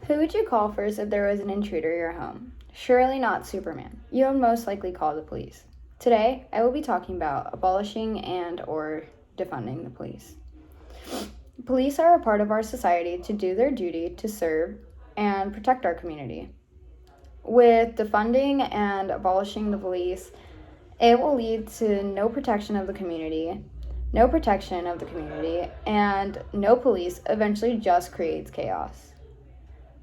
Who would you call first if there was an intruder in your home? Surely not Superman. You would most likely call the police. Today, I will be talking about abolishing and or defunding the police. Police are a part of our society to do their duty to serve and protect our community. With defunding and abolishing the police, it will lead to no protection of the community, and no police eventually just creates chaos.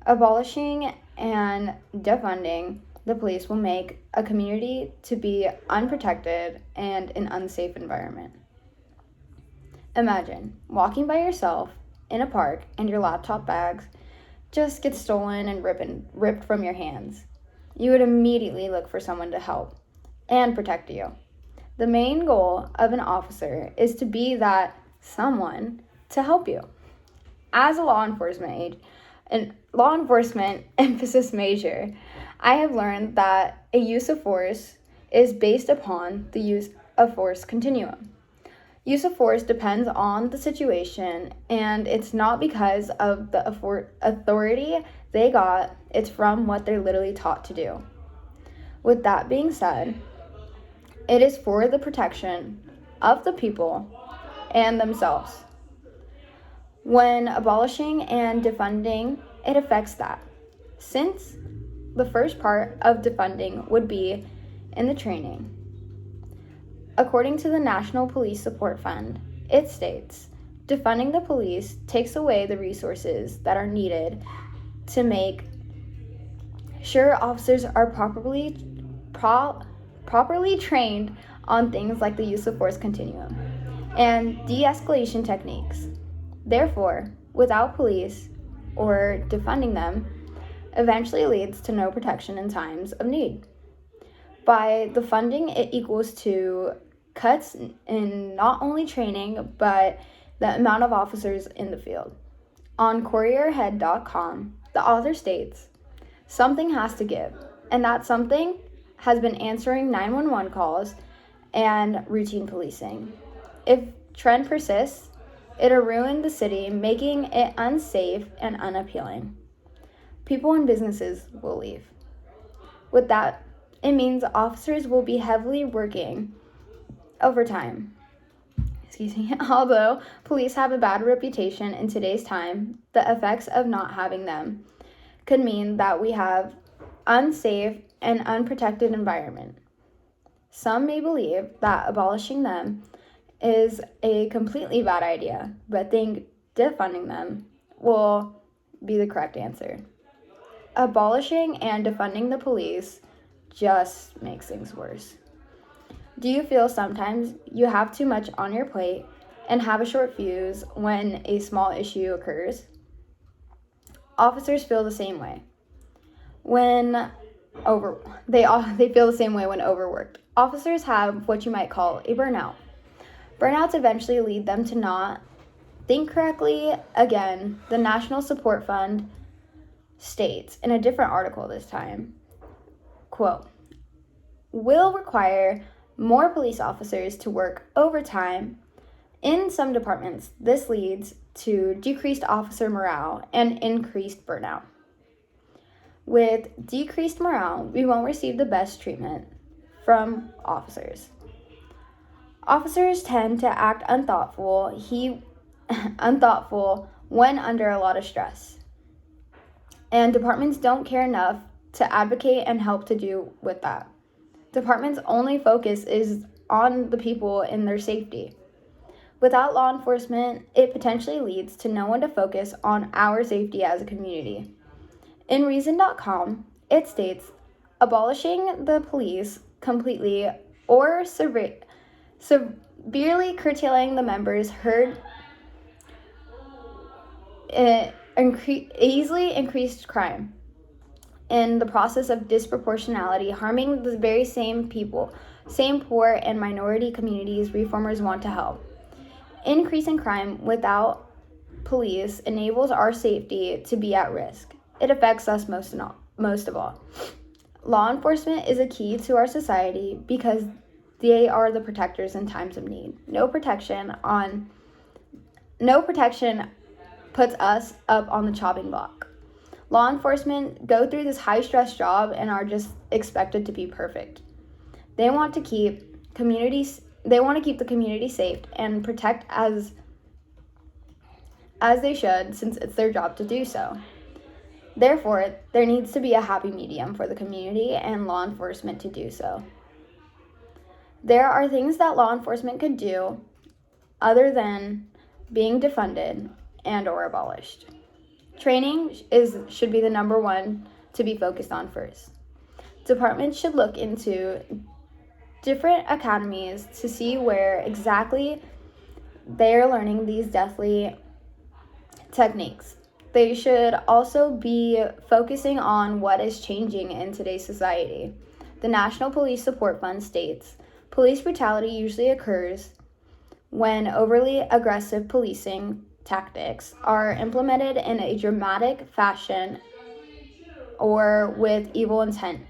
Abolishing and defunding the police will make a community to be unprotected and an unsafe environment. Imagine walking by yourself in a park and your laptop bags just get stolen and ripped from your hands. You would immediately look for someone to help and protect you. The main goal of an officer is to be that someone to help you. As a law enforcement emphasis major, I have learned that a use of force is based upon the use of force continuum. Use of force depends on the situation, and it's not because of the authority they got, it's from what they're literally taught to do. With that being said, it is for the protection of the people and themselves. When abolishing and defunding, it affects that. Since the first part of defunding would be in the training. According to the National Police Support Fund, it states, defunding the police takes away the resources that are needed to make sure officers are properly trained on things like the use of force continuum and de-escalation techniques. Therefore, without police or defunding them, eventually leads to no protection in times of need. By the funding, it equals to cuts in not only training, but the amount of officers in the field. On courierhead.com, the author states, something has to give, and that something has been answering 911 calls and routine policing. If trend persists, it'll ruin the city, making it unsafe and unappealing. People and businesses will leave. With that, it means officers will be heavily working overtime. Although police have a bad reputation in today's time, the effects of not having them could mean that we have unsafe and unprotected environment. Some may believe that abolishing them is a completely bad idea, but think defunding them will be the correct answer. Abolishing and defunding the police just makes things worse. Do you feel sometimes you have too much on your plate and have a short fuse when a small issue occurs? Officers feel the same way. They feel the same way when overworked. Officers have what you might call a burnout. Burnouts eventually lead them to not think correctly. Again, the National Support Fund states in a different article this time, quote, will require more police officers to work overtime. In some departments, this leads to decreased officer morale and increased burnout. With decreased morale, we won't receive the best treatment from officers. Officers tend to act unthoughtful when under a lot of stress. And departments don't care enough to advocate and help to do with that. Departments' only focus is on the people and their safety. Without law enforcement, it potentially leads to no one to focus on our safety as a community. In reason.com, it states, abolishing the police completely or severely curtailing the members heard easily increased crime in the process of disproportionality, harming the very same poor and minority communities reformers want to help. Increasing crime without police enables our safety to be at risk. It affects us most of all. Law enforcement is a key to our society because they are the protectors in times of need. No protection puts us up on the chopping block. Law enforcement go through this high-stress job and are just expected to be perfect. They want to keep the community safe and protect as they should, since it's their job to do so. Therefore, there needs to be a happy medium for the community and law enforcement to do so. There are things that law enforcement could do other than being defunded and or abolished. Training should be the number one to be focused on first. Departments should look into different academies to see where exactly they are learning these deathly techniques. They should also be focusing on what is changing in today's society. The National Police Support Fund states, police brutality usually occurs when overly aggressive policing tactics are implemented in a dramatic fashion or with evil intent.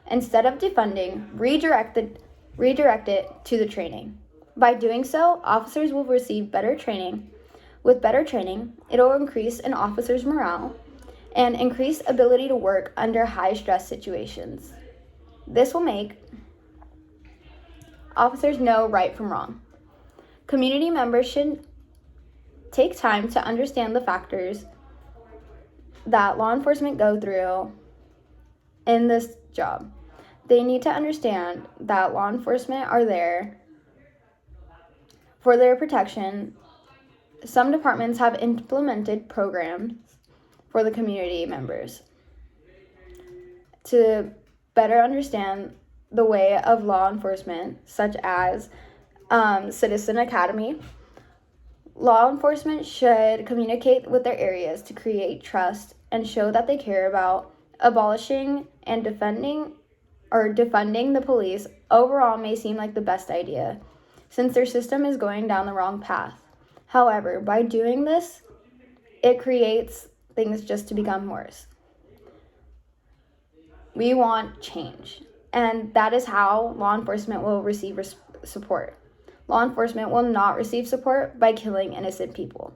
Instead of defunding, redirect it to the training. By doing so, officers will receive better training. With better training, it will increase an officer's morale and increase ability to work under high-stress situations. This will make officers know right from wrong. Community members should take time to understand the factors that law enforcement go through in this job. They need to understand that law enforcement are there for their protection. Some departments have implemented programs for the community members to better understand the way of law enforcement, such as Citizen Academy. Law enforcement should communicate with their areas to create trust and show that they care about abolishing and defunding the police. Overall may seem like the best idea, since their system is going down the wrong path. However, by doing this, it creates things just to become worse. We want change, and that is how law enforcement will receive support. Law enforcement will not receive support by killing innocent people.